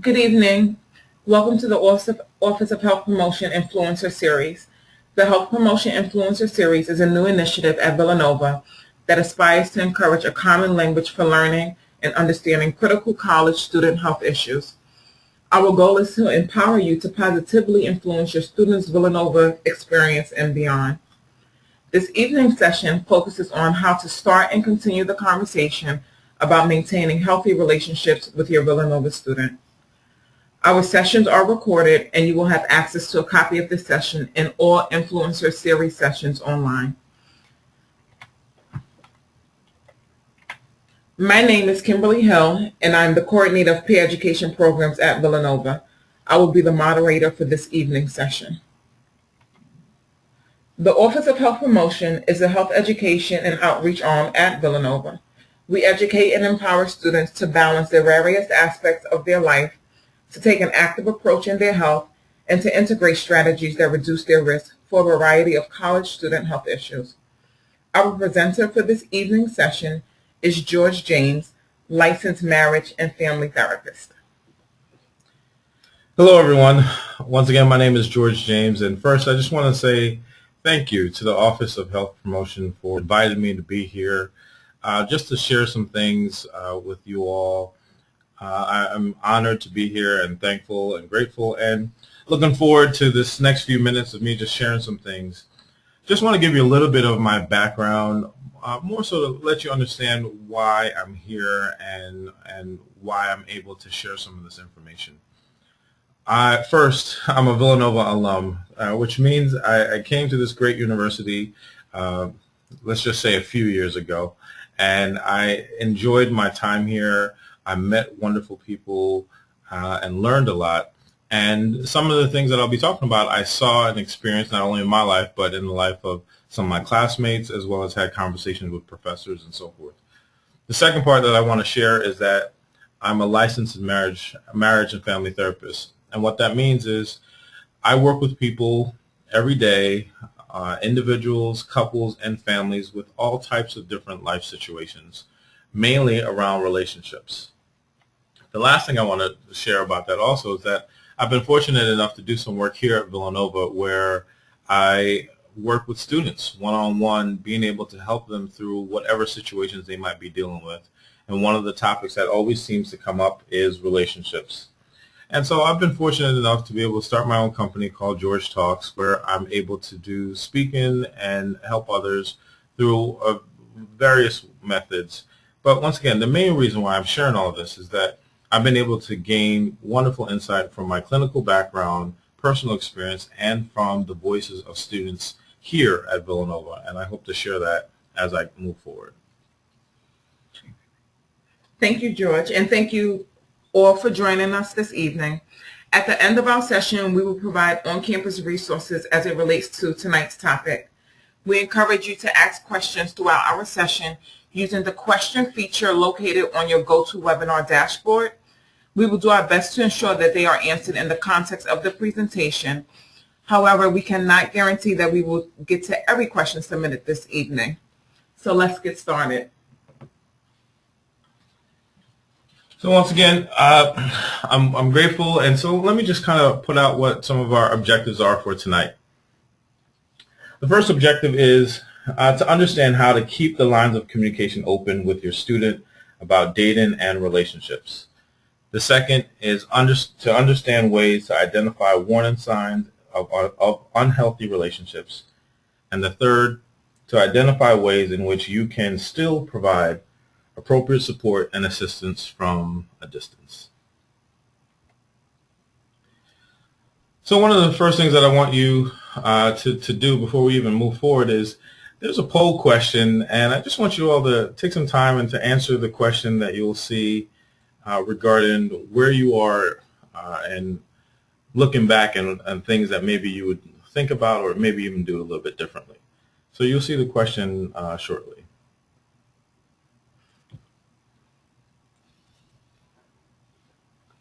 Good evening. Welcome to the Office of Health Promotion Influencer Series. The Health Promotion Influencer Series is a new initiative at Villanova that aspires to encourage a common language for learning and understanding critical college student health issues. Our goal is to empower you to positively influence your students' Villanova experience and beyond. This evening session focuses on how to start and continue the conversation about maintaining healthy relationships with your Villanova student. Our sessions are recorded, and you will have access to a copy of this session and all Influencer Series sessions online. My name is Kimberly Hill, and I'm the coordinator of peer education programs at Villanova. I will be the moderator for this evening session. The Office of Health Promotion is a health education and outreach arm at Villanova. We educate and empower students to balance the various aspects of their life, to take an active approach in their health, and to integrate strategies that reduce their risk for a variety of college student health issues. Our presenter for this evening's session is George James, licensed marriage and family therapist. Hello, everyone. Once again, my name is George James, and first I just want to say thank you to the Office of Health Promotion for inviting me to be here just to share some things with you all. I'm honored to be here and thankful and grateful and looking forward to this next few minutes of me just sharing some things. Just want to give you a little bit of my background, more so to let you understand why I'm here and why I'm able to share some of this information. First, I'm a Villanova alum, which means I came to this great university, let's just say a few years ago, and I enjoyed my time here. I met wonderful people and learned a lot. And some of the things that I'll be talking about, I saw and experienced not only in my life, but in the life of some of my classmates, as well as had conversations with professors and so forth. The second part that I want to share is that I'm a licensed marriage and family therapist. And what that means is I work with people every day, individuals, couples, and families with all types of different life situations, mainly around relationships. The last thing I want to share about that also is that I've been fortunate enough to do some work here at Villanova where I work with students one-on-one, being able to help them through whatever situations they might be dealing with. And one of the topics that always seems to come up is relationships. And so I've been fortunate enough to be able to start my own company called George Talks, where I'm able to do speaking and help others through various methods. But once again, the main reason why I'm sharing all of this is that I've been able to gain wonderful insight from my clinical background, personal experience, and from the voices of students here at Villanova. And I hope to share that as I move forward. Thank you, George, and thank you all for joining us this evening. At the end of our session, we will provide on-campus resources as it relates to tonight's topic. We encourage you to ask questions throughout our session using the question feature located on your GoToWebinar dashboard. We will do our best to ensure that they are answered in the context of the presentation. However, we cannot guarantee that we will get to every question submitted this evening. So let's get started. So once again, I'm grateful, and so let me just kind of put out what some of our objectives are for tonight. The first objective is to understand how to keep the lines of communication open with your student about dating and relationships. The second is to understand ways to identify warning signs of unhealthy relationships. And the third, to identify ways in which you can still provide appropriate support and assistance from a distance. So one of the first things that I want you to do before we even move forward is there's a poll question, and I just want you all to take some time and to answer the question that you'll see regarding where you are and looking back and things that maybe you would think about or maybe even do a little bit differently. So you'll see the question shortly.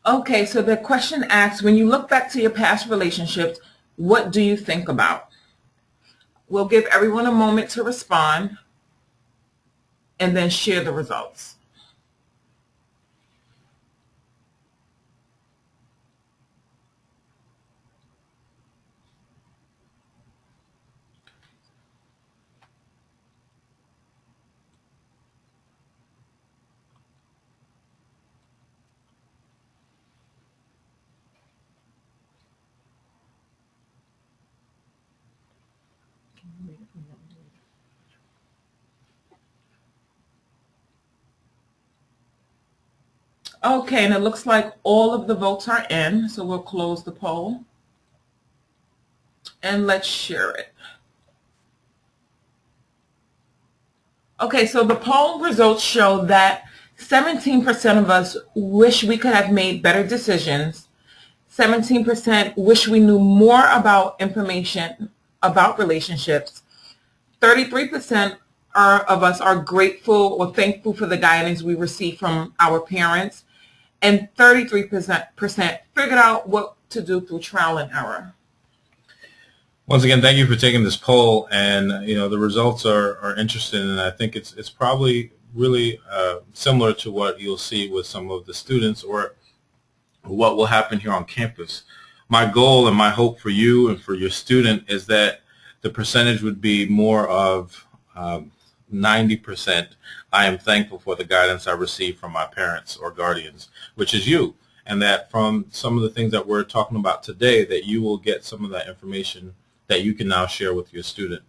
Okay, so the question asks, when you look back to your past relationships, what do you think about? We'll give everyone a moment to respond and then share the results. Okay, and it looks like all of the votes are in, so we'll close the poll and let's share it. Okay, so the poll results show that 17% of us wish we could have made better decisions. 17% wish we knew more about information about relationships. 33% of us are grateful or thankful for the guidance we receive from our parents. And 33% figured out what to do through trial and error. Once again, thank you for taking this poll, and the results are interesting, and I think it's probably really similar to what you'll see with some of the students or what will happen here on campus. My goal and my hope for you and for your student is that the percentage would be more of 90%. I am thankful for the guidance I received from my parents or guardians, which is you, and that from some of the things that we're talking about today, that you will get some of that information that you can now share with your student.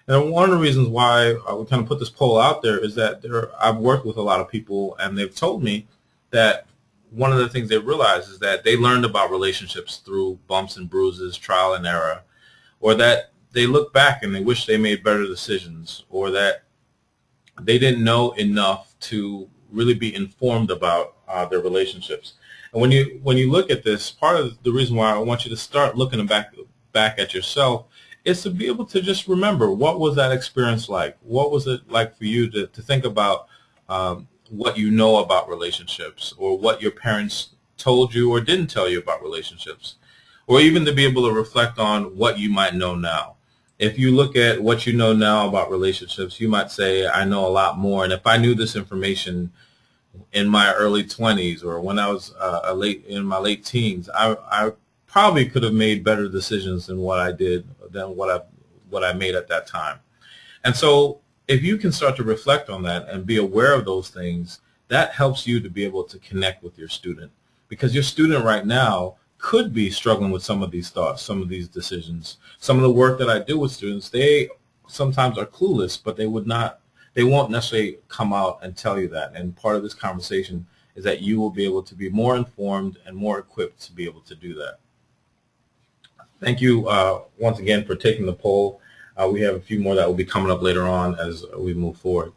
And one of the reasons why we kind of put this poll out there is that I've worked with a lot of people, and they've told me that one of the things they realize is that they learned about relationships through bumps and bruises, trial and error, or that they look back and they wish they made better decisions, or that they didn't know enough to really be informed about their relationships. And when you look at this, part of the reason why I want you to start looking back at yourself is to be able to just remember, what was that experience like? What was it like for you to think about what you know about relationships, or what your parents told you or didn't tell you about relationships, or even to be able to reflect on what you might know now. If you look at what you know now about relationships, you might say, I know a lot more, and if I knew this information in my early 20s or when I was in my late teens, I probably could have made better decisions than what I did, than what I made at that time. And so if you can start to reflect on that and be aware of those things, that helps you to be able to connect with your student, because your student right now could be struggling with some of these thoughts, some of these decisions. Some of the work that I do with students, they sometimes are clueless, but they won't necessarily come out and tell you that. And part of this conversation is that you will be able to be more informed and more equipped to be able to do that. Thank you once again for taking the poll. We have a few more that will be coming up later on as we move forward.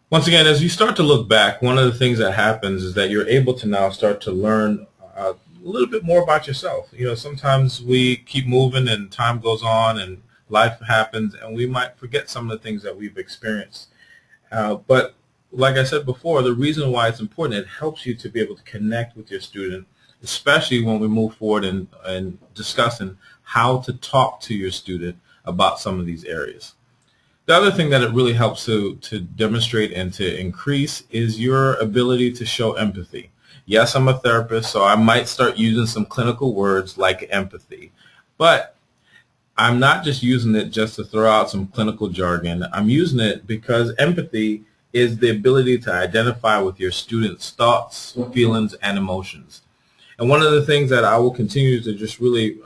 Once again, as you start to look back, one of the things that happens is that you're able to now start to learn a little bit more about yourself. Sometimes we keep moving and time goes on and life happens, and we might forget some of the things that we've experienced. But like I said before, the reason why it's important, it helps you to be able to connect with your student, especially when we move forward and discussing how to talk to your student about some of these areas. The other thing that it really helps to demonstrate and to increase is your ability to show empathy. Yes, I'm a therapist, so I might start using some clinical words like empathy, but I'm not just using it just to throw out some clinical jargon. I'm using it because empathy is the ability to identify with your students' thoughts, feelings, and emotions. And one of the things that I will continue to just really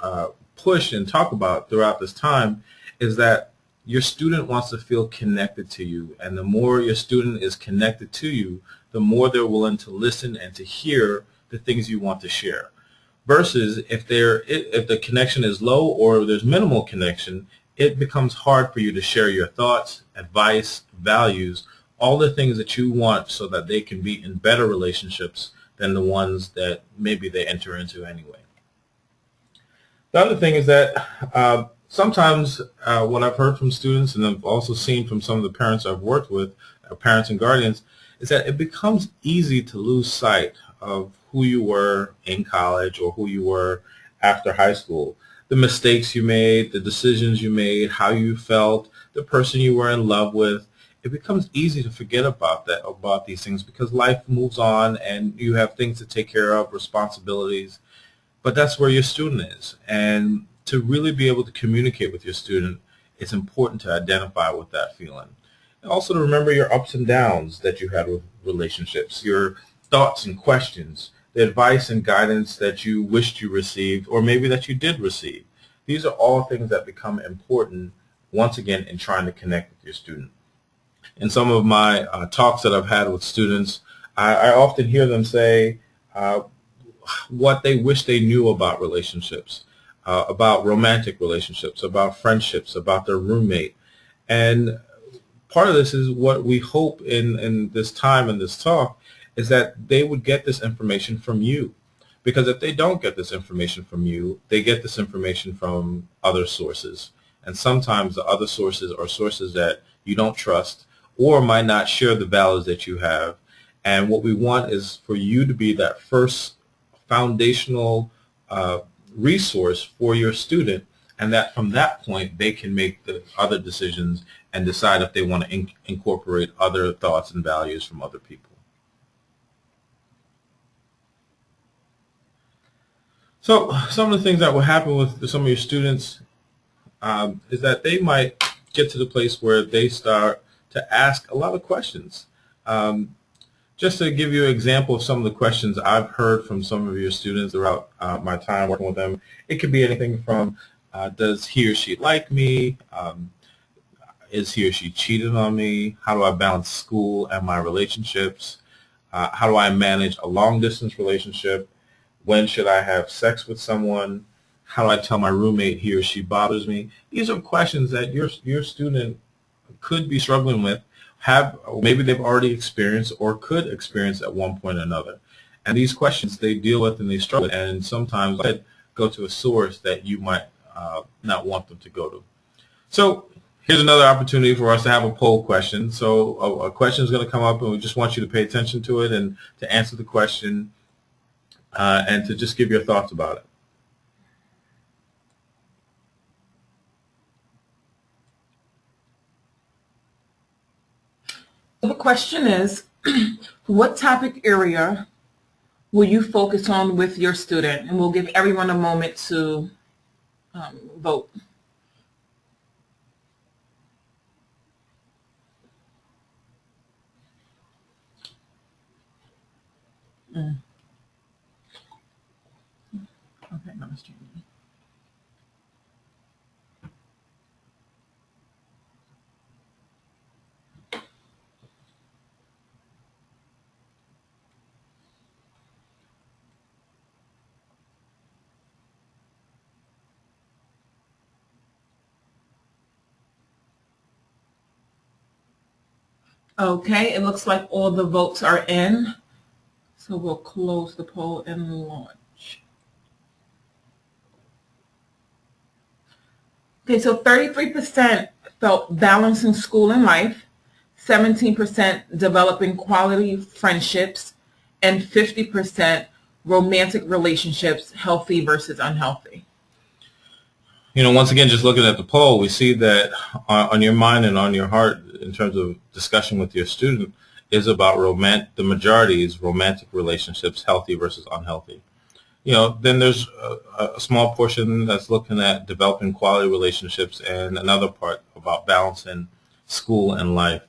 push and talk about throughout this time is that your student wants to feel connected to you, and the more your student is connected to you, the more they're willing to listen and to hear the things you want to share. Versus if the connection is low or there's minimal connection, it becomes hard for you to share your thoughts, advice, values, all the things that you want so that they can be in better relationships than the ones that maybe they enter into anyway. The other thing is that sometimes what I've heard from students, and I've also seen from some of the parents I've worked with, parents and guardians, is that it becomes easy to lose sight of who you were in college or who you were after high school. The mistakes you made, the decisions you made, how you felt, the person you were in love with. It becomes easy to forget about these things because life moves on and you have things to take care of, responsibilities. But that's where your student is. And to really be able to communicate with your student, it's important to identify with that feeling. And also to remember your ups and downs that you had with relationships, your thoughts and questions, the advice and guidance that you wished you received or maybe that you did receive. These are all things that become important once again, in trying to connect with your student. In some of my talks that I've had with students, I often hear them say what they wish they knew about relationships, about romantic relationships, about friendships, about their roommate. And part of this is what we hope in this time and this talk is that they would get this information from you. Because if they don't get this information from you, they get this information from other sources. And sometimes the other sources are sources that you don't trust or might not share the values that you have. And what we want is for you to be that first foundational resource for your student, and that from that point they can make the other decisions and decide if they want to incorporate other thoughts and values from other people. So some of the things that will happen with some of your students is that they might get to the place where they start to ask a lot of questions. Just to give you an example of some of the questions I've heard from some of your students throughout my time working with them, it could be anything from does he or she like me? Is he or she cheated on me? How do I balance school and my relationships? How do I manage a long-distance relationship? When should I have sex with someone? How do I tell my roommate he or she bothers me? These are questions that your student could be struggling with, maybe they've already experienced or could experience at one point or another. And these questions they deal with and they struggle with, and sometimes they go to a source that you might not want them to go to. So here's another opportunity for us to have a poll question. So a question is going to come up, and we just want you to pay attention to it and to answer the question and to just give your thoughts about it. The question is, what topic area will you focus on with your student? And we'll give everyone a moment to vote. Okay, no, it's changing. Okay, it looks like all the votes are in. So we'll close the poll and launch. Okay, so 33% felt balancing school and life, 17% developing quality friendships, and 50% romantic relationships, healthy versus unhealthy. You know, once again, just looking at the poll, we see that on your mind and on your heart, in terms of discussion with your student, is about the majority is romantic relationships, healthy versus unhealthy. You know, then there's a small portion that's looking at developing quality relationships, and another part about balancing school and life.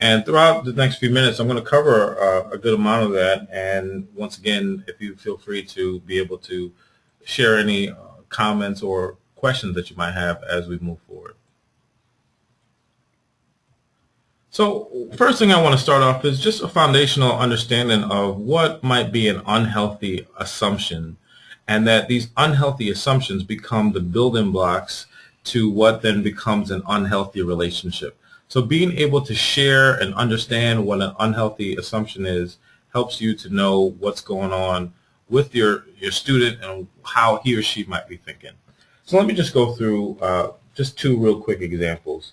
And throughout the next few minutes, I'm going to cover a good amount of that. And once again, if you feel free to be able to share any comments or questions that you might have as we move forward. So first thing I want to start off is just a foundational understanding of what might be an unhealthy assumption, and that these unhealthy assumptions become the building blocks to what then becomes an unhealthy relationship. So being able to share and understand what an unhealthy assumption is helps you to know what's going on with your student and how he or she might be thinking. So let me just go through just two real quick examples.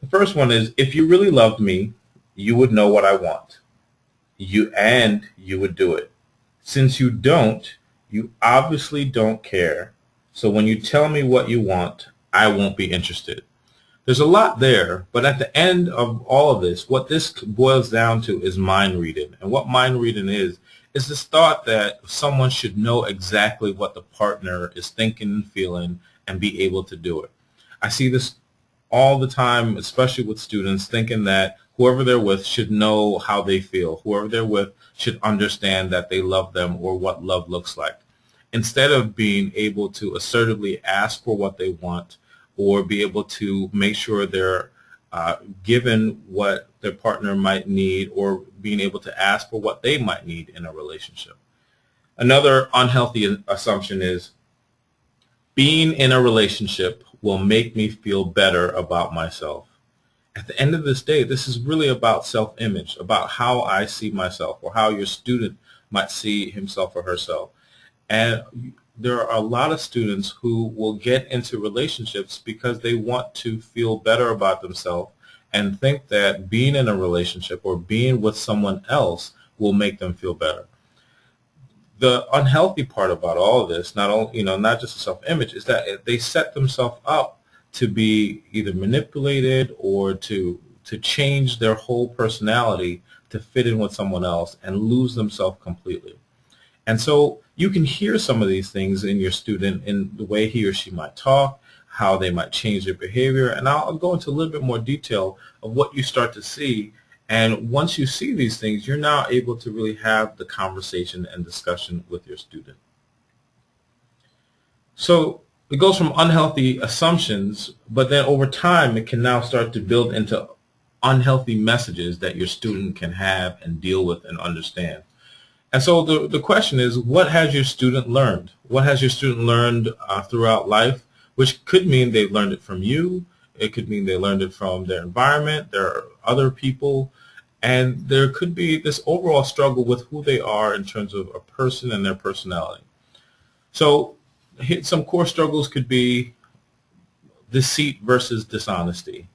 The first one is, if you really loved me, you would know what I want. You would do it. Since you don't, you obviously don't care. So when you tell me what you want, I won't be interested. There's a lot there, but at the end of all of this, what this boils down to is mind reading. And what mind reading is this thought that someone should know exactly what the partner is thinking and feeling and be able to do it. I see this all the time, especially with students, thinking that whoever they're with should know how they feel. Whoever they're with should understand that they love them or what love looks like. Instead of being able to assertively ask for what they want or be able to make sure they're given what their partner might need, or being able to ask for what they might need in a relationship. Another unhealthy assumption is being in a relationship will make me feel better about myself. At the end of this day, this is really about self-image, about how I see myself, or how your student might see himself or herself. And there are a lot of students who will get into relationships because they want to feel better about themselves and think that being in a relationship or being with someone else will make them feel better. The unhealthy part about all of this, not just the self-image, is that they set themselves up to be either manipulated or to change their whole personality to fit in with someone else and lose themselves completely. And so you can hear some of these things in your student in the way he or she might talk, how they might change their behavior, and I'll go into a little bit more detail of what you start to see. And once you see these things, you're now able to really have the conversation and discussion with your student. So it goes from unhealthy assumptions, but then over time it can now start to build into unhealthy messages that your student can have and deal with and understand. And so the question is, what has your student learned? What has your student learned throughout life, which could mean they've learned it from you. It could mean they learned it from their environment, their other people, and there could be this overall struggle with who they are in terms of a person and their personality. So some core struggles could be deceit versus dishonesty.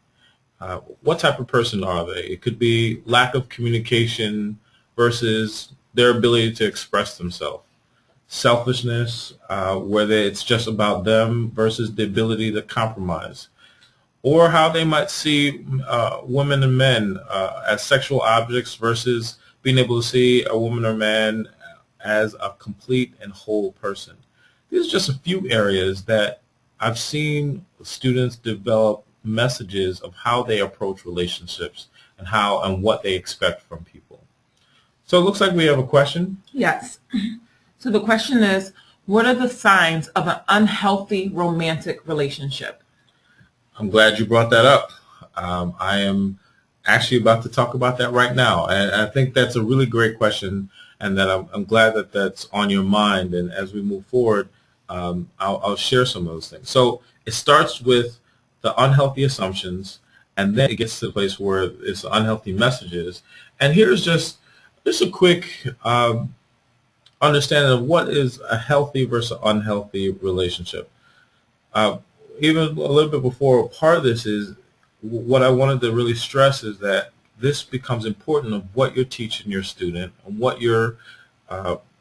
What type of person are they? It could be lack of communication versus their ability to express themselves. Selfishness, whether it's just about them versus the ability to compromise. Or how they might see women and men as sexual objects versus being able to see a woman or man as a complete and whole person. These are just a few areas that I've seen students develop messages of how they approach relationships and how and what they expect from people. So it looks like we have a question. Yes. So the question is, what are the signs of an unhealthy romantic relationship? I'm glad you brought that up. I am actually about to talk about that right now. And I think that's a really great question, and that I'm glad that that's on your mind. And as we move forward, I'll share some of those things. So it starts with the unhealthy assumptions, and then it gets to the place where it's unhealthy messages. And here's just a quick understanding of what is a healthy versus unhealthy relationship. Even a little bit before, part of this is what I wanted to really stress is that this becomes important of what you're teaching your student and what you're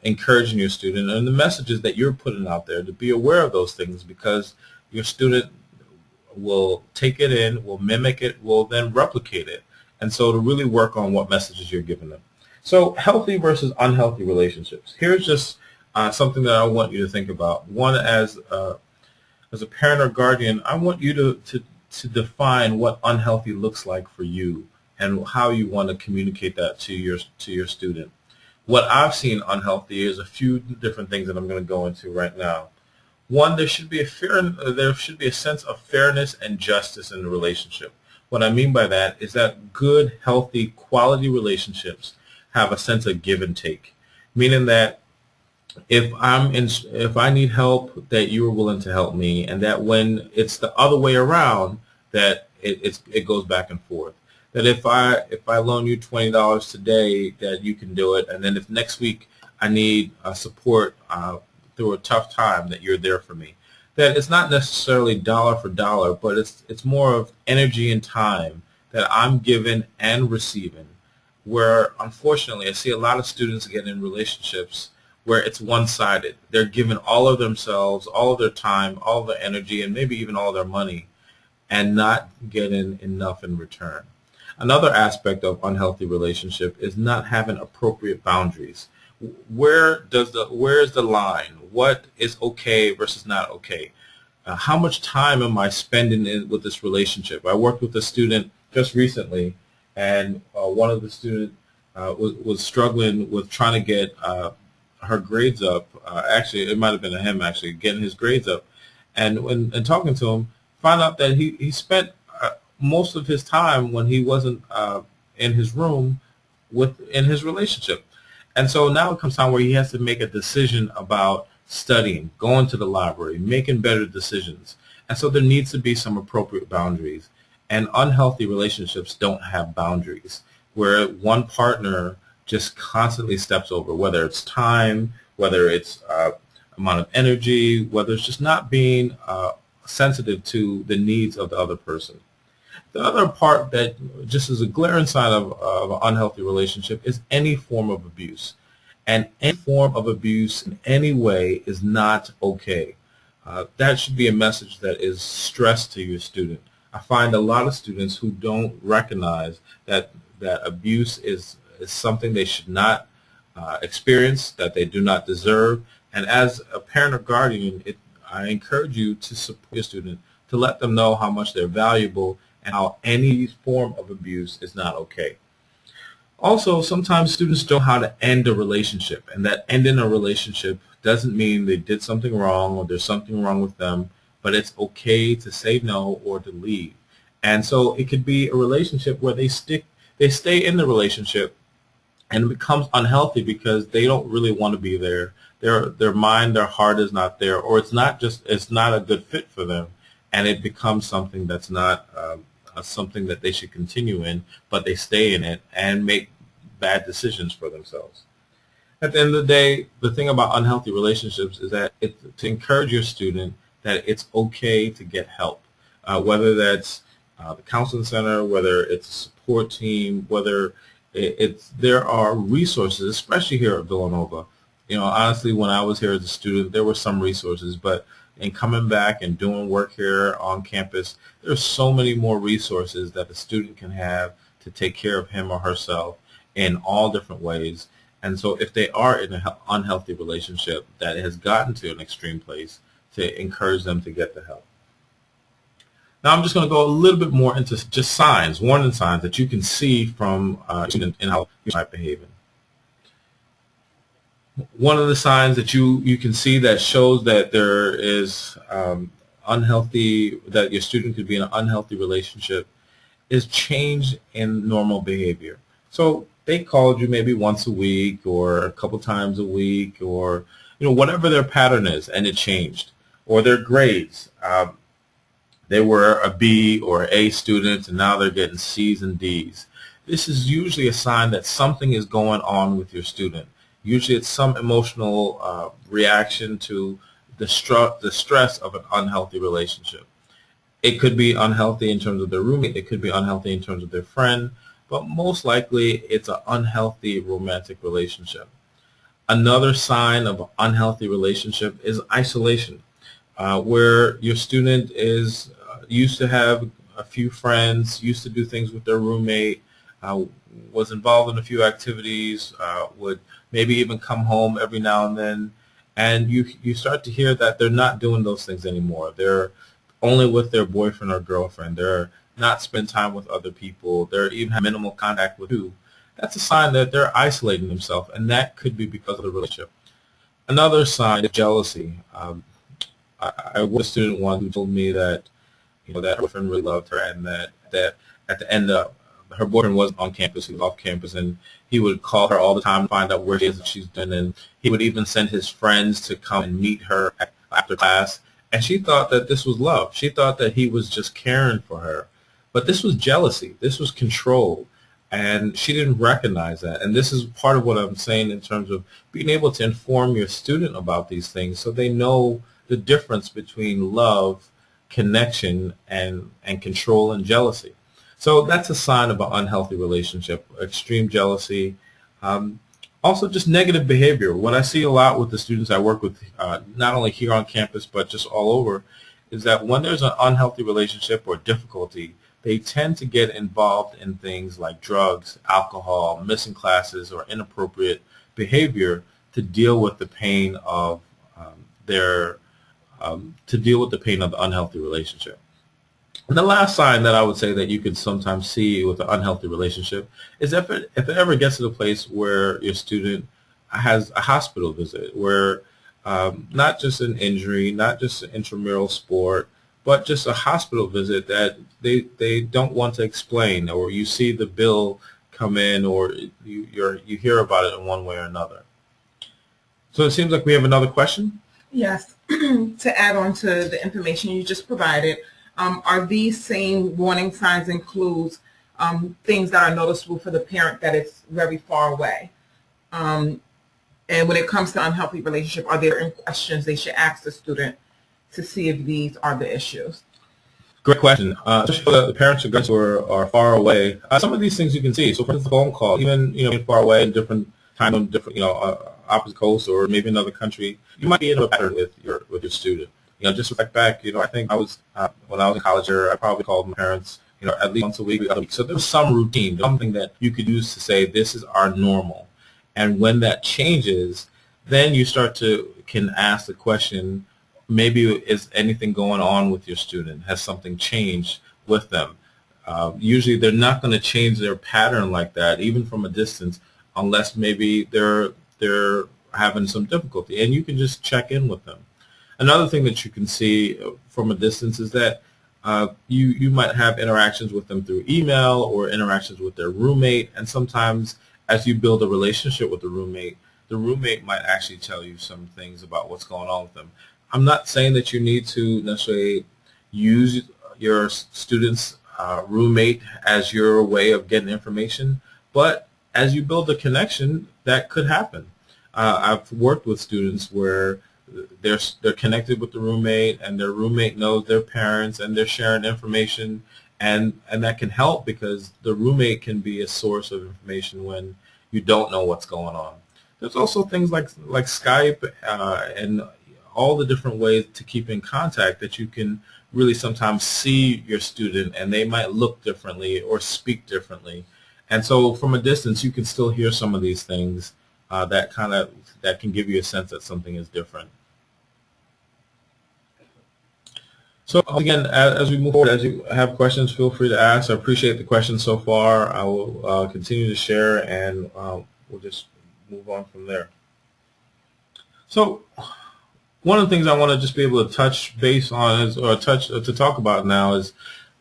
encouraging your student and the messages that you're putting out there, to be aware of those things, because your student will take it in, will mimic it, will then replicate it. And so to really work on what messages you're giving them. So healthy versus unhealthy relationships. Here's just something that I want you to think about. One, as a parent or guardian, I want you to define what unhealthy looks like for you and how you want to communicate that to your student. What I've seen unhealthy is a few different things that I'm going to go into right now. One, there should be a sense of fairness and justice in the relationship. What I mean by that is that good, healthy, quality relationships have a sense of give and take, meaning that if I need help, that you are willing to help me, and that when it's the other way around, that it goes back and forth. That if I loan you $20 today, that you can do it, and then if next week I need support through a tough time, that you're there for me. That it's not necessarily dollar for dollar, but it's more of energy and time that I'm giving and receiving. Where unfortunately I see a lot of students get in relationships where it's one-sided. They're giving all of themselves, all of their time, all of their energy, and maybe even all their money, and not getting enough in return. Another aspect of unhealthy relationship is not having appropriate boundaries. Where is the line? What is okay versus not okay? How much time am I spending with this relationship? I worked with a student just recently, and one of the students was struggling with trying to get her grades up. Actually, it might have been him actually getting his grades up. And when talking to him, found out that he spent most of his time when he wasn't in his room in his relationship. And so now it comes time where he has to make a decision about studying, going to the library, making better decisions. And so there needs to be some appropriate boundaries. And unhealthy relationships don't have boundaries, where one partner just constantly steps over, whether it's time, whether it's amount of energy, whether it's just not being sensitive to the needs of the other person. The other part that just is a glaring sign of an unhealthy relationship is any form of abuse. And any form of abuse in any way is not okay. That should be a message that is stressed to your student. I find a lot of students who don't recognize that abuse is something they should not experience, that they do not deserve. And as a parent or guardian, I encourage you to support your student, to let them know how much they're valuable and how any form of abuse is not okay. Also, sometimes students don't know how to end a relationship, and that ending a relationship doesn't mean they did something wrong or there's something wrong with them, but it's okay to say no or to leave. And so it could be a relationship where they stay in the relationship and it becomes unhealthy because they don't really want to be there. Their mind, their heart is not there, or it's not a good fit for them, and it becomes something that's not something that they should continue in, but they stay in it and make bad decisions for themselves. At the end of the day, the thing about unhealthy relationships is that to encourage your student that it's okay to get help, whether that's the counseling center, whether it's a support team, whether there are resources, especially here at Villanova. Honestly, when I was here as a student, there were some resources, but in coming back and doing work here on campus, there's so many more resources that the student can have to take care of him or herself in all different ways. And so if they are in an unhealthy relationship that has gotten to an extreme place, to encourage them to get the help. Now I'm just going to go a little bit more into just signs, warning signs that you can see from students in how you might behave. One of the signs that you can see that shows that there is unhealthy, that your student could be in an unhealthy relationship, is change in normal behavior. So they called you maybe once a week or a couple times a week, or whatever their pattern is, and it changed. Or their grades. They were a B or A student, and now they're getting C's and D's. This is usually a sign that something is going on with your student. Usually it's some emotional reaction to the stress of an unhealthy relationship. It could be unhealthy in terms of their roommate. It could be unhealthy in terms of their friend. But most likely it's an unhealthy romantic relationship. Another sign of an unhealthy relationship is isolation, where your student is used to have a few friends, used to do things with their roommate, was involved in a few activities, would maybe even come home every now and then, and you start to hear that they're not doing those things anymore. They're only with their boyfriend or girlfriend. They're not spending time with other people. They're even having minimal contact with you. That's a sign that they're isolating themselves, and that could be because of the relationship. Another sign is jealousy. I was a student once who told me that that her boyfriend really loved her, and that at the end of her boyfriend wasn't on campus, he was off campus, and he would call her all the time to find out where she is and she's doing, and he would even send his friends to come and meet her after class. And she thought that this was love. She thought that he was just caring for her. But this was jealousy. This was control. And she didn't recognize that. And this is part of what I'm saying in terms of being able to inform your student about these things so they know the difference between love, connection, and control and jealousy. So that's a sign of an unhealthy relationship, extreme jealousy. Also, just negative behavior. What I see a lot with the students I work with, not only here on campus, but just all over, is that when there's an unhealthy relationship or difficulty, they tend to get involved in things like drugs, alcohol, missing classes, or inappropriate behavior to deal with the pain of the unhealthy relationship. And the last sign that I would say that you could sometimes see with an unhealthy relationship is if it ever gets to the place where your student has a hospital visit, where not just an injury, not just an intramural sport, but just a hospital visit that they don't want to explain, or you see the bill come in, or you hear about it in one way or another. So it seems like we have another question. Yes. To add on to the information you just provided, are these same warning signs includes things that are noticeable for the parent that it's very far away? And when it comes to unhealthy relationship, are there any questions they should ask the student to see if these are the issues? Great question. Especially for the parents or guardians who are far away, some of these things you can see. So for instance, a phone call, even being far away in different time on different opposite coast or maybe another country, you might be in a pattern with your student. Just reflect back. I think I was when I was in college here, I probably called my parents at least once a week, So there was some routine, something that you could use to say this is our normal. And when that changes, then you can ask the question, maybe is anything going on with your student? Has something changed with them? Usually they're not going to change their pattern like that, even from a distance, unless maybe they're having some difficulty. And you can just check in with them. Another thing that you can see from a distance is that you might have interactions with them through email or interactions with their roommate, and sometimes as you build a relationship with the roommate might actually tell you some things about what's going on with them. I'm not saying that you need to necessarily use your student's roommate as your way of getting information, but as you build a connection, that could happen. I've worked with students where they're connected with the roommate, and their roommate knows their parents, and they're sharing information, and that can help because the roommate can be a source of information when you don't know what's going on. There's also things like Skype and all the different ways to keep in contact that you can really sometimes see your student, and they might look differently or speak differently. And so from a distance, you can still hear some of these things that can give you a sense that something is different. So again, as we move forward, as you have questions, feel free to ask. I appreciate the questions so far. I will continue to share, and we'll just move on from there. So one of the things I want to just be able to touch base on to talk about now is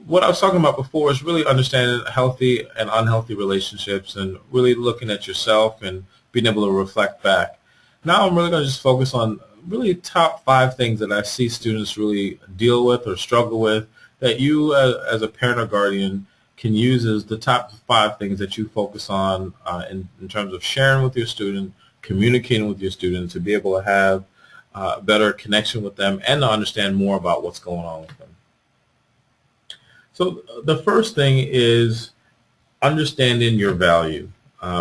what I was talking about before, is really understanding healthy and unhealthy relationships and really looking at yourself and being able to reflect back. Now I'm really going to just focus on really top 5 things that I see students really deal with or struggle with that you as a parent or guardian can use as the top 5 things that you focus on in terms of sharing with your student, communicating with your student to be able to have a better connection with them and to understand more about what's going on with them. So the first thing is understanding your value,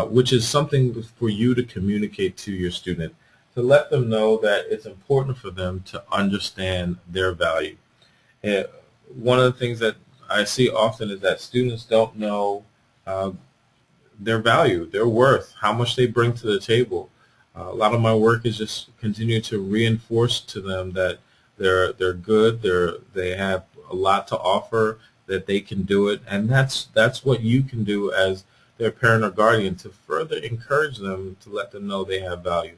which is something for you to communicate to your student, to let them know that it's important for them to understand their value. And one of the things that I see often is that students don't know their value, their worth, how much they bring to the table. A lot of my work is just continue to reinforce to them that they're good, they have a lot to offer, that they can do it, and that's what you can do as their parent or guardian to further encourage them, to let them know they have value.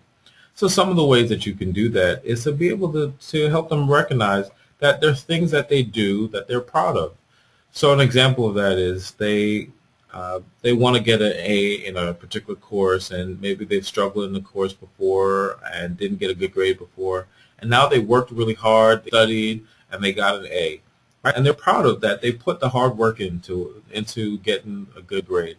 So some of the ways that you can do that is to be able to help them recognize that there's things that they do that they're proud of. So an example of that is they want to get an A in a particular course, and maybe they've struggled in the course before and didn't get a good grade before, and now they worked really hard, they studied, and they got an A. Right? And they're proud of that. They put the hard work into getting a good grade.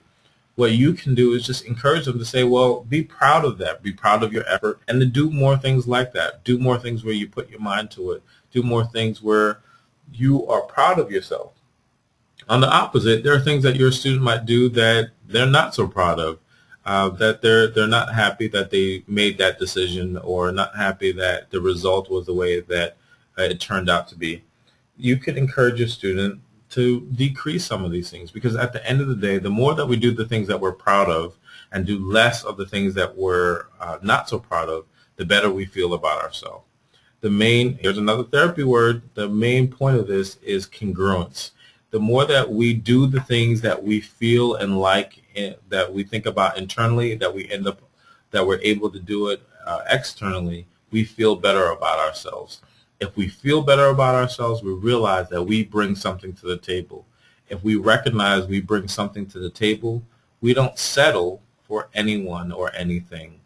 What you can do is just encourage them to say, well, be proud of that. Be proud of your effort, and to do more things like that. Do more things where you put your mind to it. Do more things where you are proud of yourself. On the opposite, there are things that your student might do that they're not so proud of, that they're not happy that they made that decision, or not happy that the result was the way that it turned out to be. You can encourage your student to decrease some of these things, because at the end of the day, the more that we do the things that we're proud of and do less of the things that we're not so proud of, the better we feel about ourselves. Here's another therapy word, the main point of this is congruence. The more that we do the things that we feel and like, that we think about internally, that we're able to do it externally, we feel better about ourselves. If we feel better about ourselves, we realize that we bring something to the table. If we recognize we bring something to the table, we don't settle for anyone or anything.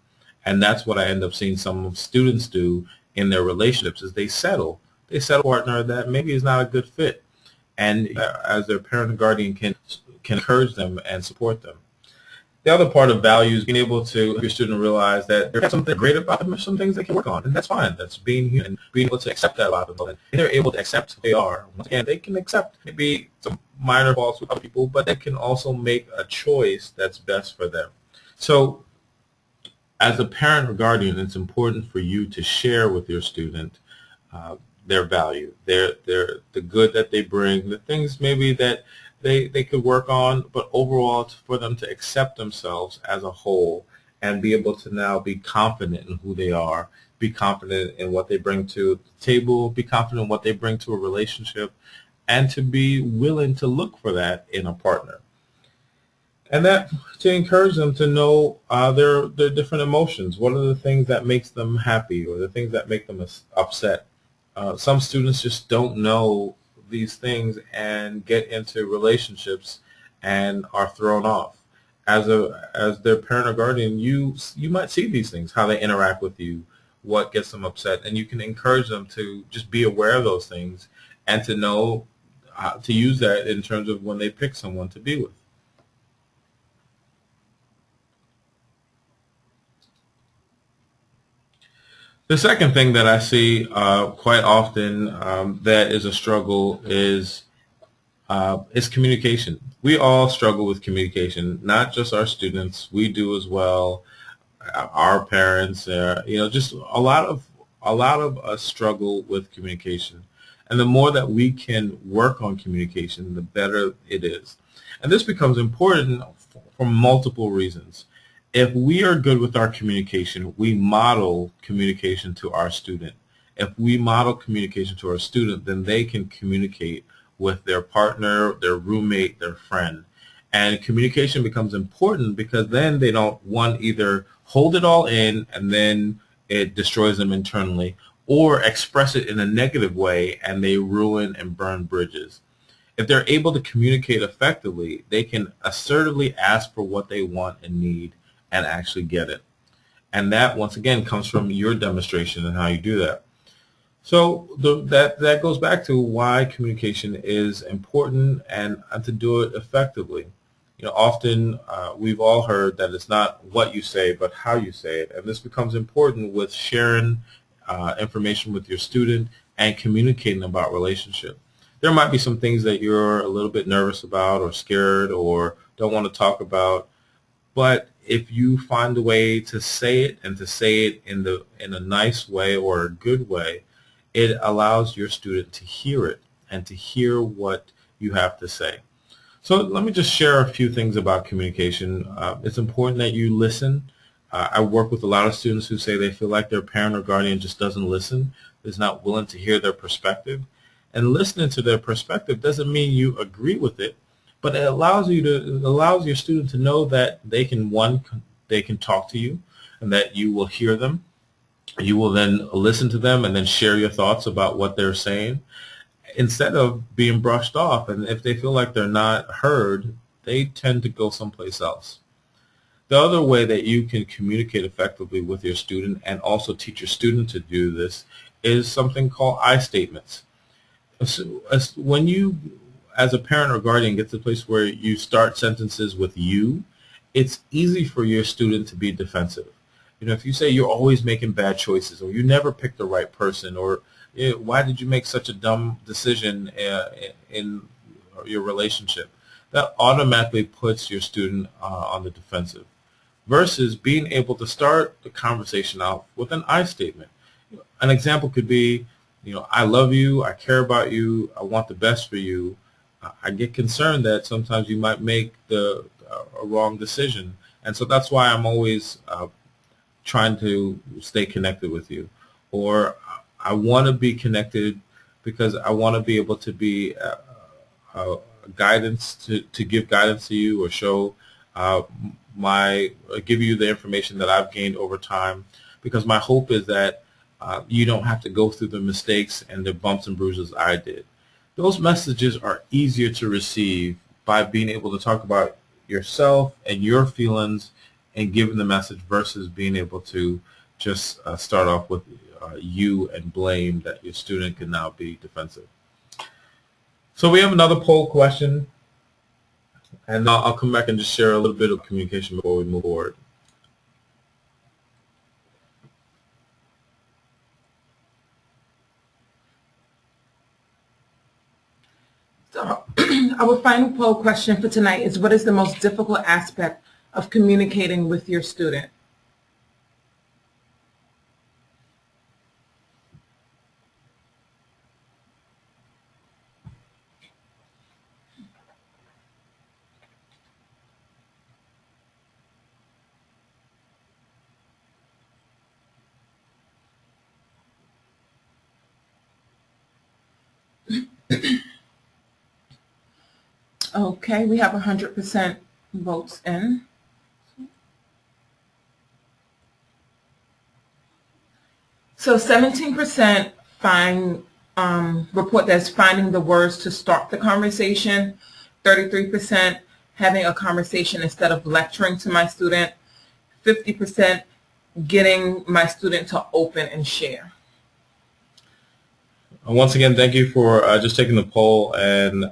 And that's what I end up seeing some students do in their relationships is they settle. They settle for a partner that maybe is not a good fit. And as their parent or guardian can encourage them and support them. The other part of value is being able to help your student realize that there's something great about them, there's some things they can work on, and that's fine. That's being human and being able to accept that about them. And if they're able to accept who they are, once again, they can accept maybe some minor faults with other people, but they can also make a choice that's best for them. So as a parent or guardian, it's important for you to share with your student their value, the good that they bring, the things maybe that they could work on, but overall for them to accept themselves as a whole and be able to now be confident in who they are, be confident in what they bring to the table, be confident in what they bring to a relationship, and to be willing to look for that in a partner. And that to encourage them to know their different emotions. What are the things that makes them happy or the things that make them upset? Some students just don't know these things and get into relationships and are thrown off. As their parent or guardian, you might see these things, how they interact with you, what gets them upset, and you can encourage them to just be aware of those things and to know to use that in terms of when they pick someone to be with. The second thing that I see quite often that is a struggle is communication. We all struggle with communication, not just our students. We do as well. Our parents, just a lot of us struggle with communication. And the more that we can work on communication, the better it is. And this becomes important for multiple reasons. If we are good with our communication, we model communication to our student. If we model communication to our student, then they can communicate with their partner, their roommate, their friend. And communication becomes important because then they don't, either hold it all in and then it destroys them internally, or express it in a negative way and they ruin and burn bridges. If they're able to communicate effectively, they can assertively ask for what they want and need and actually get it. And that, once again, comes from your demonstration and how you do that. So that goes back to why communication is important and to do it effectively. Often we've all heard that it's not what you say, but how you say it. And this becomes important with sharing information with your student and communicating about relationship. There might be some things that you're a little bit nervous about or scared or don't want to talk about, but if you find a way to say it and to say it in a nice way or a good way, it allows your student to hear it and to hear what you have to say. So let me just share a few things about communication. It's important that you listen. I work with a lot of students who say they feel like their parent or guardian just doesn't listen, is not willing to hear their perspective. And listening to their perspective doesn't mean you agree with it, but it allows your student to know that they can talk to you and that you will hear them. You will then listen to them and then share your thoughts about what they're saying instead of being brushed off. And if they feel like they're not heard, they tend to go someplace else. The other way that you can communicate effectively with your student and also teach your student to do this is something called I statements. So when you, as a parent or guardian, get to the place where you start sentences with you, it's easy for your student to be defensive. If you say you're always making bad choices, or you never pick the right person, or why did you make such a dumb decision in your relationship, that automatically puts your student on the defensive. Versus being able to start the conversation out with an I statement. An example could be, I love you, I care about you, I want the best for you. I get concerned that sometimes you might make a wrong decision, and so that's why I'm always trying to stay connected with you. Or I want to be connected because I want to be able to be guidance to give guidance to you, or show give you the information that I've gained over time, because my hope is that You don't have to go through the mistakes and the bumps and bruises I did. Those messages are easier to receive by being able to talk about yourself and your feelings and giving the message versus being able to just start off with you and blame that your student can now be defensive. So we have another poll question, and I'll come back and just share a little bit of communication before we move forward. So our final poll question for tonight is, what is the most difficult aspect of communicating with your student? Okay, we have 100% votes in. So 17% report that's finding the words to start the conversation, 33% having a conversation instead of lecturing to my student, 50% getting my student to open and share. Once again, thank you for just taking the poll, and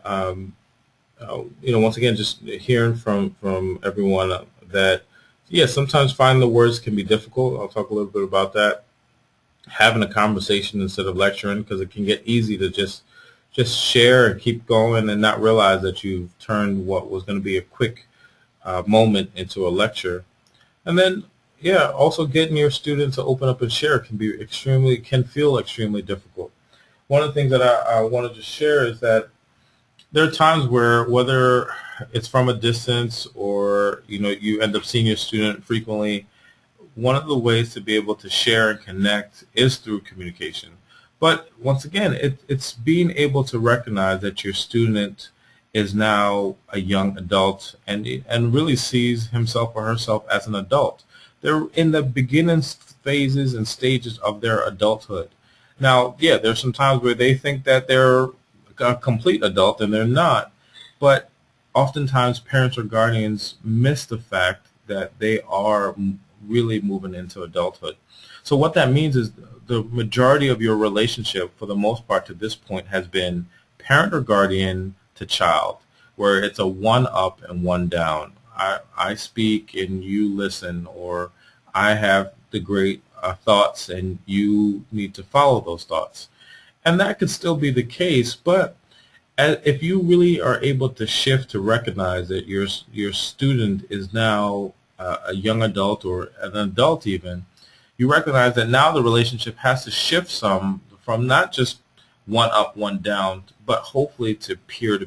once again, just hearing from everyone that, yes, sometimes finding the words can be difficult. I'll talk a little bit about that. Having a conversation instead of lecturing, because it can get easy to just share and keep going and not realize that you've turned what was going to be a quick moment into a lecture. And then, yeah, also getting your students to open up and share can feel extremely difficult. One of the things that I wanted to share is that there are times where, whether it's from a distance or you end up seeing your student frequently, one of the ways to be able to share and connect is through communication. But once again, it's being able to recognize that your student is now a young adult and really sees himself or herself as an adult. They're in the beginning phases and stages of their adulthood. Now, yeah, there's some times where they think that they're a complete adult and they're not, but oftentimes parents or guardians miss the fact that they are really moving into adulthood. So what that means is the majority of your relationship, for the most part to this point, has been parent or guardian to child, where it's a one up and one down. I speak and you listen, or I have the great thoughts and you need to follow those thoughts. And that could still be the case, but if you really are able to shift to recognize that your student is now a young adult or an adult even, you recognize that now the relationship has to shift some from not just one up, one down, but hopefully to peer.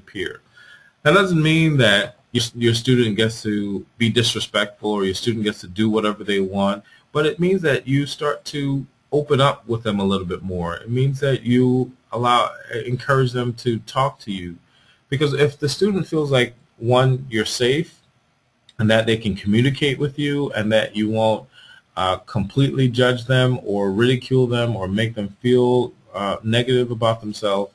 That doesn't mean that your student gets to be disrespectful or your student gets to do whatever they want, but it means that you start to open up with them a little bit more. It means that you encourage them to talk to you. Because if the student feels like, one, you're safe and that they can communicate with you and that you won't completely judge them or ridicule them or make them feel negative about themselves,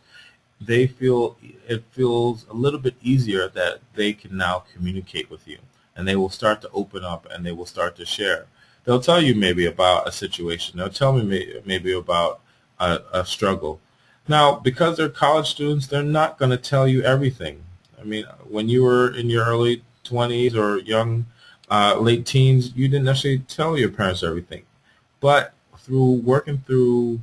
it feels a little bit easier that they can now communicate with you, and they will start to open up and they will start to share. They'll tell you maybe about a situation. They'll tell me maybe about a struggle. Now, because they're college students, they're not going to tell you everything. I mean, when you were in your early 20s or young late teens, you didn't necessarily tell your parents everything. But through working through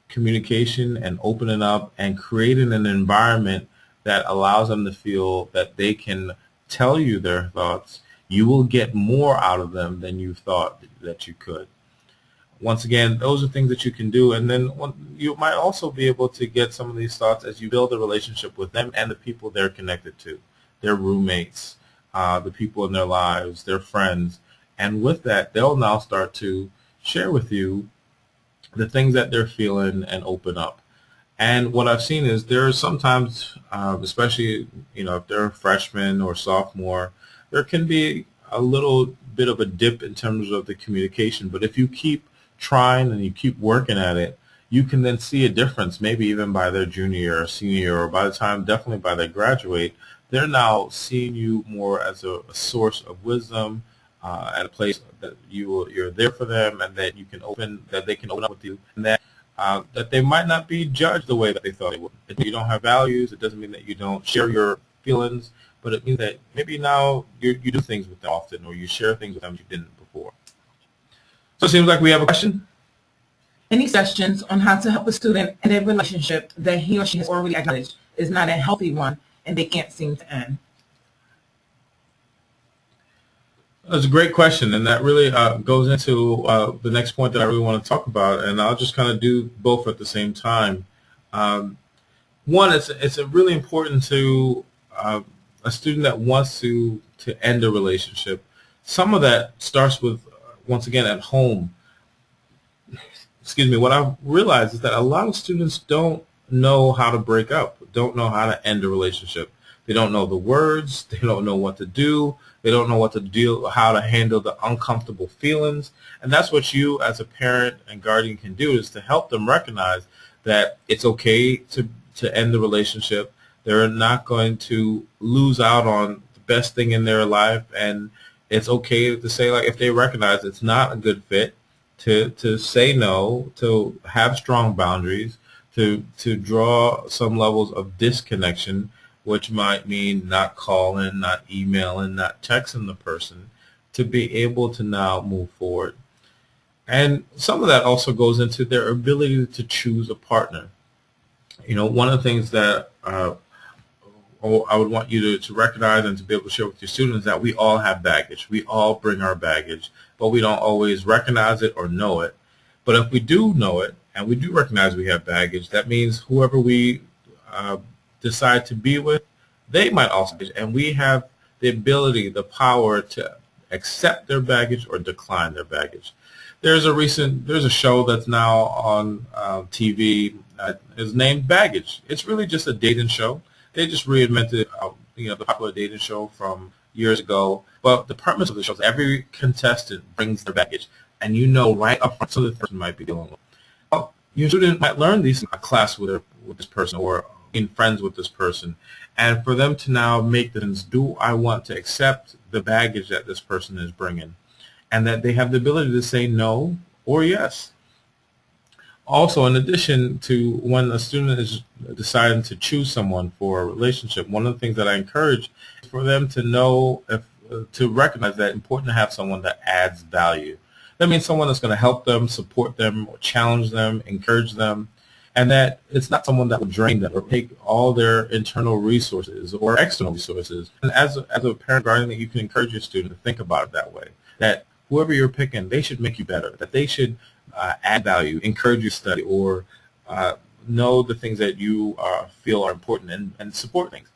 communication and opening up and creating an environment that allows them to feel that they can tell you their thoughts, you will get more out of them than you thought that you could. Once again, those are things that you can do, and then you might also be able to get some of these thoughts as you build a relationship with them and the people they're connected to, their roommates, the people in their lives, their friends, and with that, they'll now start to share with you the things that they're feeling and open up. And what I've seen is there are sometimes, especially if they're a freshman or sophomore, there can be a little bit of a dip in terms of the communication. But if you keep trying and you keep working at it, you can then see a difference, maybe even by their junior year or senior year, or by the time, definitely by they graduate, they're now seeing you more as a source of wisdom, at a place that you're there for them, and that they can open up with you, and that they might not be judged the way that they thought they would. If you don't have values, it doesn't mean that you don't share your feelings, but it means that maybe now you do things with them often, or you share things with them you didn't before. So it seems like we have a question. Any suggestions on how to help a student in a relationship that he or she has already acknowledged is not a healthy one and they can't seem to end? That's a great question, and that really goes into the next point that I really want to talk about, and I'll just kind of do both at the same time. One, it's really important to a student that wants to end a relationship. Some of that starts with, once again, at home. Excuse me, what I've realized is that a lot of students don't know how to break up, don't know how to end a relationship. They don't know the words, they don't know what to do, they don't know how to handle the uncomfortable feelings. And that's what you as a parent and guardian can do, is to help them recognize that it's okay to end the relationship. They're not going to lose out on the best thing in their life, and it's okay to say, like, if they recognize it's not a good fit, to say no, to have strong boundaries, to draw some levels of disconnection, which might mean not calling, not emailing, not texting the person, to be able to now move forward. And some of that also goes into their ability to choose a partner. One of the things that I would want you to recognize and to be able to share with your students is that we all have baggage. We all bring our baggage, but we don't always recognize it or know it. But if we do know it and we do recognize we have baggage, that means whoever we decide to be with, they might also be, and we have the ability, the power to accept their baggage or decline their baggage. There's a show that's now on TV. Is named Baggage. It's really just a dating show. They just reinvented, the popular dating show from years ago. But the premise of the show is every contestant brings their baggage, and right up front, so the person might be dealing with. Well, your student might learn these in a class with this person, or in friends with this person, and for them to now make the decision, do I want to accept the baggage that this person is bringing, and that they have the ability to say no or yes. Also, in addition to when a student is deciding to choose someone for a relationship, one of the things that I encourage is for them to know, to recognize that it's important to have someone that adds value. That means someone that's going to help them, support them, or challenge them, encourage them, and that it's not someone that will drain them or take all their internal resources or external resources. And as a parent guardian, you can encourage your student to think about it that way, that whoever you're picking, they should make you better, that they should add value, encourage you to study, or know the things that you feel are important, and support things.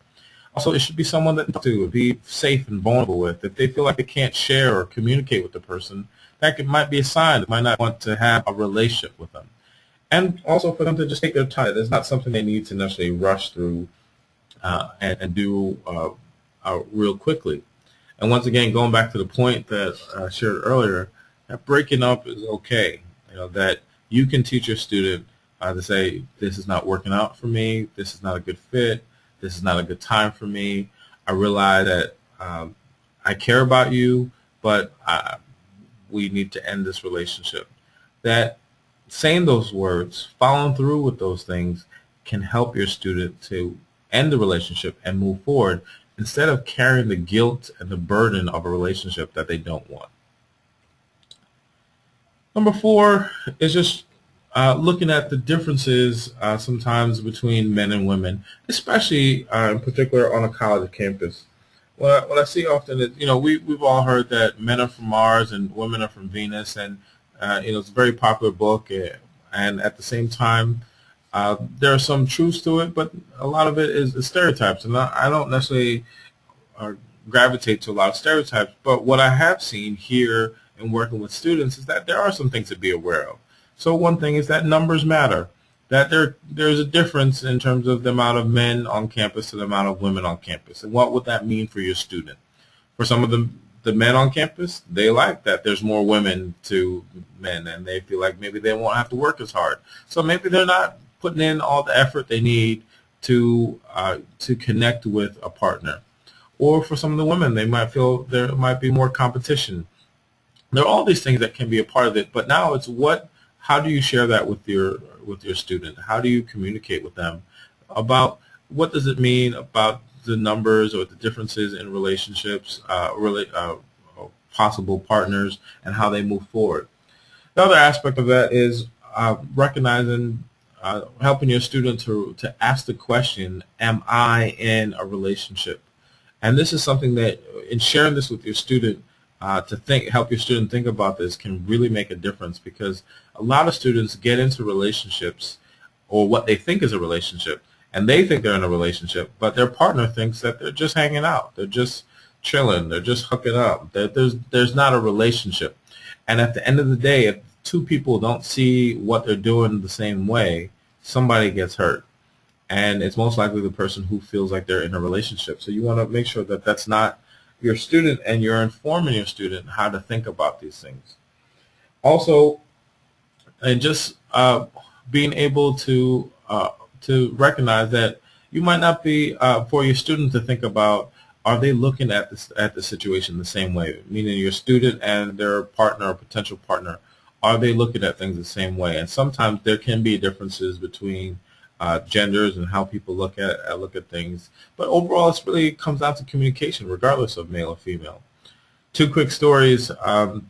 Also, it should be someone that to be safe and vulnerable with. If they feel like they can't share or communicate with the person, that might be a sign they might not want to have a relationship with them. And also for them to just take their time. It's not something they need to necessarily rush through and do real quickly. And once again, going back to the point that I shared earlier, that breaking up is okay. That you can teach your student to say, this is not working out for me, this is not a good fit, this is not a good time for me. I realize that I care about you, but we need to end this relationship. That saying those words, following through with those things, can help your student to end the relationship and move forward, instead of carrying the guilt and the burden of a relationship that they don't want. Number 4 is just looking at the differences sometimes between men and women, especially in particular on a college campus. What I see often is, we've all heard that men are from Mars and women are from Venus, and it's a very popular book, and at the same time, there are some truths to it, but a lot of it is stereotypes, and I don't necessarily gravitate to a lot of stereotypes, but what I have seen here in working with students is that there are some things to be aware of. So one thing is that numbers matter, that there's a difference in terms of the amount of men on campus to the amount of women on campus, and what would that mean for your student? For some of them, the men on campus, they like that there's more women to men, and they feel like maybe they won't have to work as hard. So maybe they're not putting in all the effort they need to connect with a partner. Or for some of the women, they might feel there might be more competition. There are all these things that can be a part of it, but now it's how do you share that with your student? How do you communicate with them about what does it mean about the numbers or the differences in relationships, possible partners, and how they move forward? The other aspect of that is recognizing, helping your student to ask the question, am I in a relationship? And this is something that, in sharing this with your student, help your student think about this can really make a difference, because a lot of students get into relationships, or what they think is a relationship, and they think they're in a relationship, but their partner thinks that they're just hanging out, they're just chilling, they're just hooking up, that there's not a relationship. And at the end of the day, if two people don't see what they're doing the same way, somebody gets hurt. And it's most likely the person who feels like they're in a relationship. So you want to make sure that that's not your student, and you're informing your student how to think about these things. Also, and just being able to recognize that you might not be, for your student to think about, are they looking at the situation the same way? Meaning your student and their partner or potential partner, are they looking at things the same way? And sometimes there can be differences between genders and how people look at things. But overall, it really comes down to communication, regardless of male or female. Two quick stories. I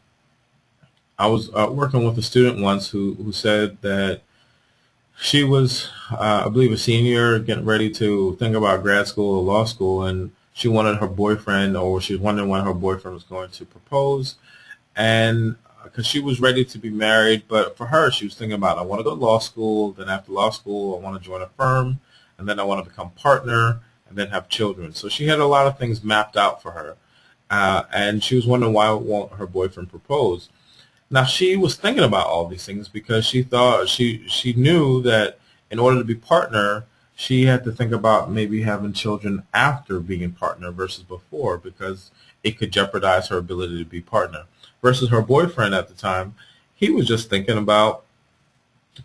was working with a student once who said that she was, I believe, a senior, getting ready to think about grad school or law school, and she wanted her boyfriend, or she was wondering when her boyfriend was going to propose, and because she was ready to be married, but for her, she was thinking about, I want to go to law school, then after law school, I want to join a firm, and then I want to become partner, and then have children. So she had a lot of things mapped out for her, and she was wondering why won't her boyfriend propose. Now, she was thinking about all these things because she thought she knew that in order to be partner, she had to think about maybe having children after being partner versus before, because it could jeopardize her ability to be partner. Versus her boyfriend at the time, he was just thinking about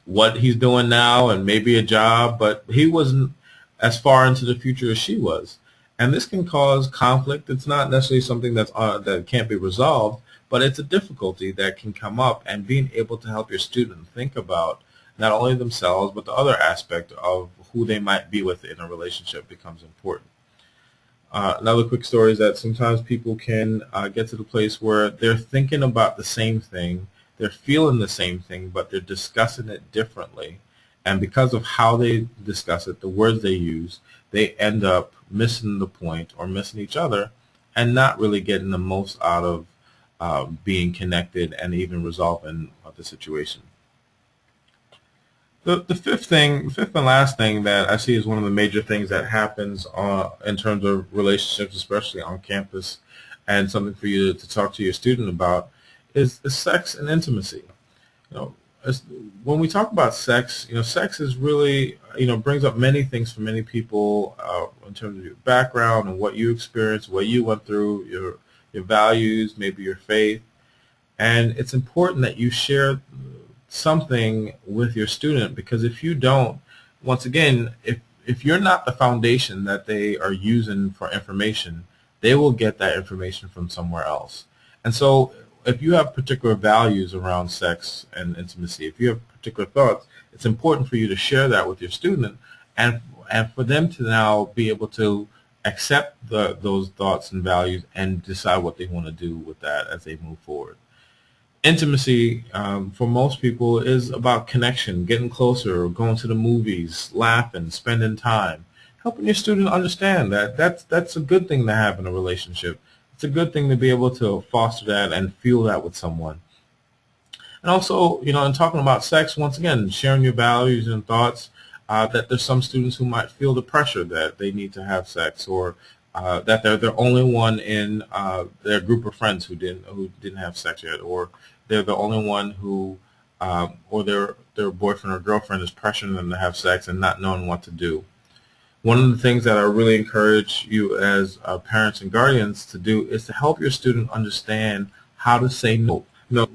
what he's doing now and maybe a job, but he wasn't as far into the future as she was. And this can cause conflict. It's not necessarily something that can't be resolved, but it's a difficulty that can come up, and being able to help your student think about not only themselves, but the other aspect of who they might be with in a relationship becomes important. Another quick story is that sometimes people can get to the place where they're thinking about the same thing, they're feeling the same thing, but they're discussing it differently. And because of how they discuss it, the words they use, they end up missing the point or missing each other, and not really getting the most out of being connected and even resolving the situation. The fifth and last thing that I see is one of the major things that happens in terms of relationships, especially on campus, and something for you to talk to your student about, is sex and intimacy. When we talk about sex, sex is really, brings up many things for many people in terms of your background and what you experienced, what you went through, your values, maybe your faith, and it's important that you share something with your student, because if you don't, once again, if you're not the foundation that they are using for information, they will get that information from somewhere else. And so if you have particular values around sex and intimacy, if you have particular thoughts, it's important for you to share that with your student, and for them to now be able to accept those thoughts and values and decide what they want to do with that as they move forward. Intimacy, for most people, is about connection, getting closer, going to the movies, laughing, spending time, helping your student understand that that's a good thing to have in a relationship. It's a good thing to be able to foster that and feel that with someone. And also, in talking about sex, once again, sharing your values and thoughts, that there's some students who might feel the pressure that they need to have sex, or that they're the only one in their group of friends who didn't have sex yet, or they're the only one who, or their boyfriend or girlfriend is pressuring them to have sex and not knowing what to do. One of the things that I really encourage you as parents and guardians to do is to help your student understand how to say no.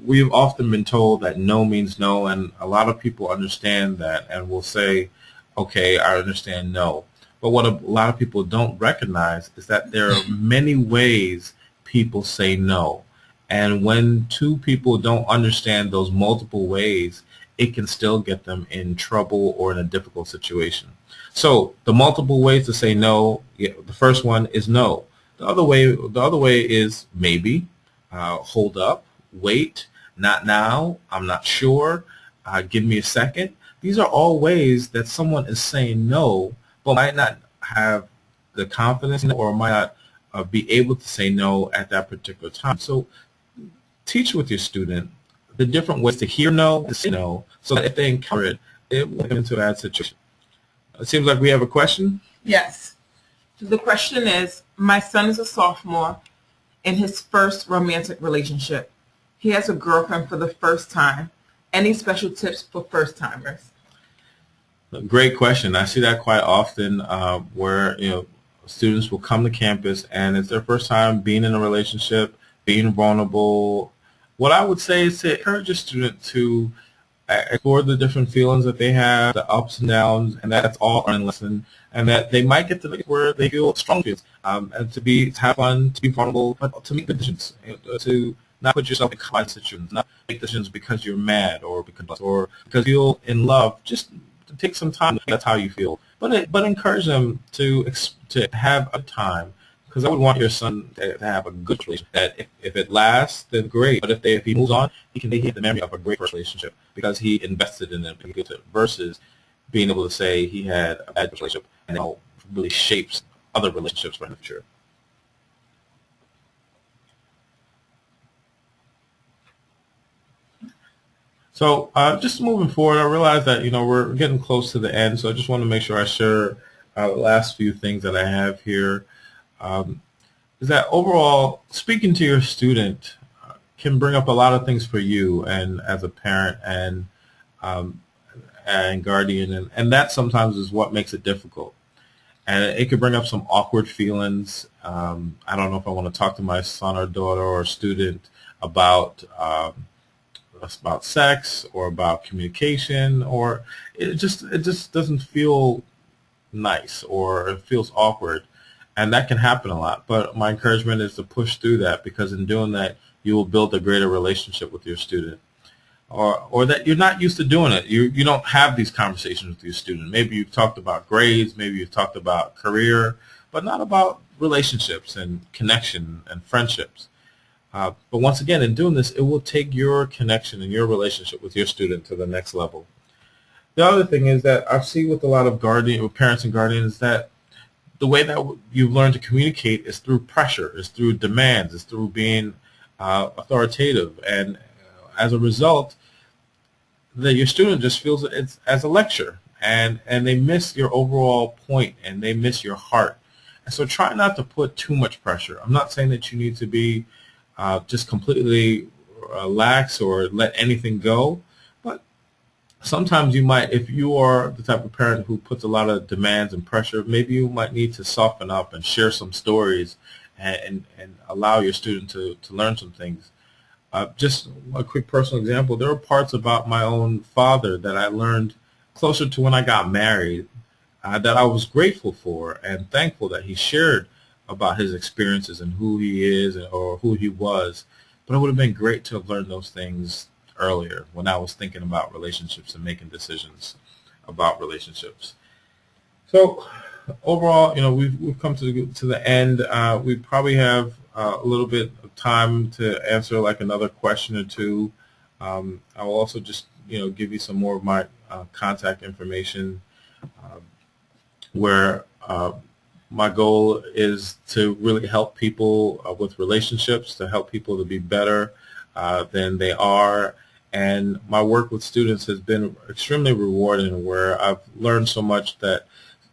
We've often been told that no means no, and a lot of people understand that and will say, okay, I understand no. But what a lot of people don't recognize is that there are many ways people say no. And when two people don't understand those multiple ways, it can still get them in trouble or in a difficult situation. So the multiple ways to say no, the first one is no. The other way is maybe, hold up, wait, not now, I'm not sure, give me a second. These are all ways that someone is saying no, but might not have the confidence or might not be able to say no at that particular time. So teach with your student the different ways to hear no and say no, so that if they encounter it, it will get into that situation. It seems like we have a question. Yes. The question is, my son is a sophomore in his first romantic relationship. He has a girlfriend for the first time. Any special tips for first-timers? Great question. I see that quite often where students will come to campus and it's their first time being in a relationship, being vulnerable. What I would say is to encourage a student to explore the different feelings that they have, the ups and downs, and that's all learning lesson, and that they might get to the place where they feel strong feelings, and to have fun, to be vulnerable, but to make decisions, to not put yourself in compromised situations, not make decisions because you're mad or because you're in love. Just to take some time. That's how you feel, but encourage them to have a time. Because I would want your son to have a good relationship. That if it lasts, then great. But if he moves on, he can have the memory of a great first relationship because he invested in it versus being able to say he had a bad relationship and it really shapes other relationships for the future. So just moving forward, I realize that we're getting close to the end, so I just want to make sure I share the last few things that I have here. Is that overall, speaking to your student can bring up a lot of things for you and as a parent and guardian, and that sometimes is what makes it difficult. And it could bring up some awkward feelings. I don't know if I want to talk to my son or daughter or student about sex or about communication, or it just doesn't feel nice or it feels awkward. And that can happen a lot. But my encouragement is to push through that, because in doing that, you will build a greater relationship with your student. Or that you're not used to doing it. You don't have these conversations with your student. Maybe you've talked about grades, maybe you've talked about career, but not about relationships and connection and friendships. But once again, in doing this, it will take your connection and your relationship with your student to the next level. The other thing is that I've seen with a lot of parents and guardians that the way that you've learned to communicate is through pressure, is through demands, is through being authoritative. And as a result, your student just feels it's as a lecture, and they miss your overall point, and they miss your heart. And so try not to put too much pressure. I'm not saying that you need to be just completely lax or let anything go, but sometimes you might, if you are the type of parent who puts a lot of demands and pressure, maybe you might need to soften up and share some stories and allow your student to learn some things. Just a quick personal example, there are parts about my own father that I learned closer to when I got married that I was grateful for and thankful that he shared about his experiences and who he is or who he was. But it would have been great to have learned those things earlier when I was thinking about relationships and making decisions about relationships. So overall, we've come to the end. We probably have a little bit of time to answer like another question or two. I will also just give you some more of my contact information, where my goal is to really help people with relationships, to help people to be better than they are. And my work with students has been extremely rewarding, where I've learned so much that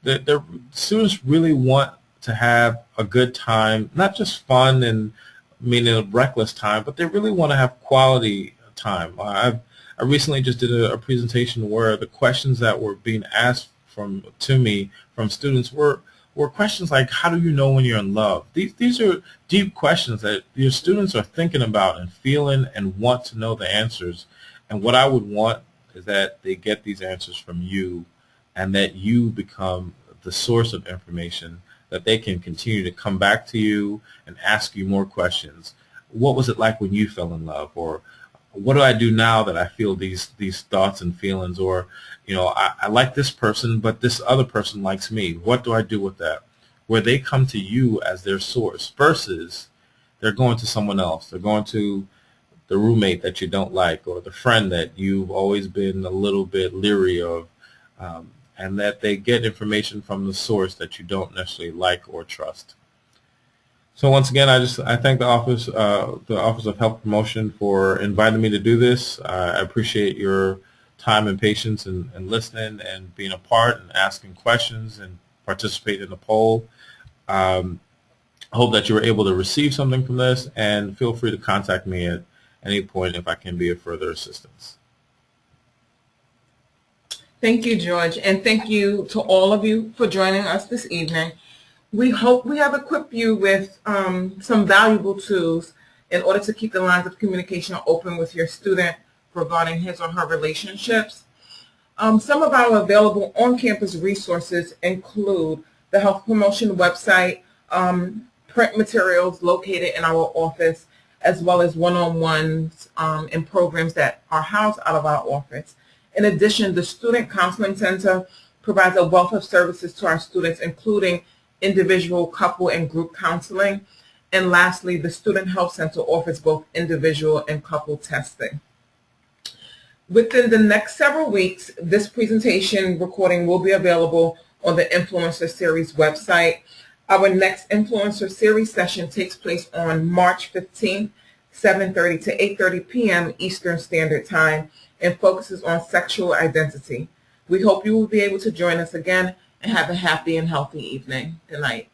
the students really want to have a good time, not just fun and meaning a reckless time, but they really want to have quality time. I recently just did a presentation where the questions that were being asked to me from students were questions like, how do you know when you're in love? These are deep questions that your students are thinking about and feeling and want to know the answers. And what I would want is that they get these answers from you, and that you become the source of information, that they can continue to come back to you and ask you more questions. What was it like when you fell in love? Or what do I do now that I feel these thoughts and feelings? Or, I like this person, but this other person likes me. What do I do with that? Where they come to you as their source versus they're going to someone else. They're going to the roommate that you don't like, or the friend that you've always been a little bit leery of, and that they get information from the source that you don't necessarily like or trust. So once again, I thank the Office of Health Promotion for inviting me to do this. I appreciate your time and patience and listening and being a part and asking questions and participating in the poll. I hope that you were able to receive something from this, and feel free to contact me at any point if I can be of further assistance. Thank you, George, and thank you to all of you for joining us this evening. We hope we have equipped you with some valuable tools in order to keep the lines of communication open with your student regarding his or her relationships. Some of our available on-campus resources include the Health Promotion website, print materials located in our office, as well as one-on-ones and programs that are housed out of our office. In addition, the Student Counseling Center provides a wealth of services to our students, including individual, couple, and group counseling. And lastly, the Student Health Center offers both individual and couple testing. Within the next several weeks, this presentation recording will be available on the Influencer Series website. Our next Influencer Series session takes place on March 15th, 7:30 to 8:30 p.m. Eastern Standard Time, and focuses on sexual identity. We hope you will be able to join us again, and have a happy and healthy evening. Good night.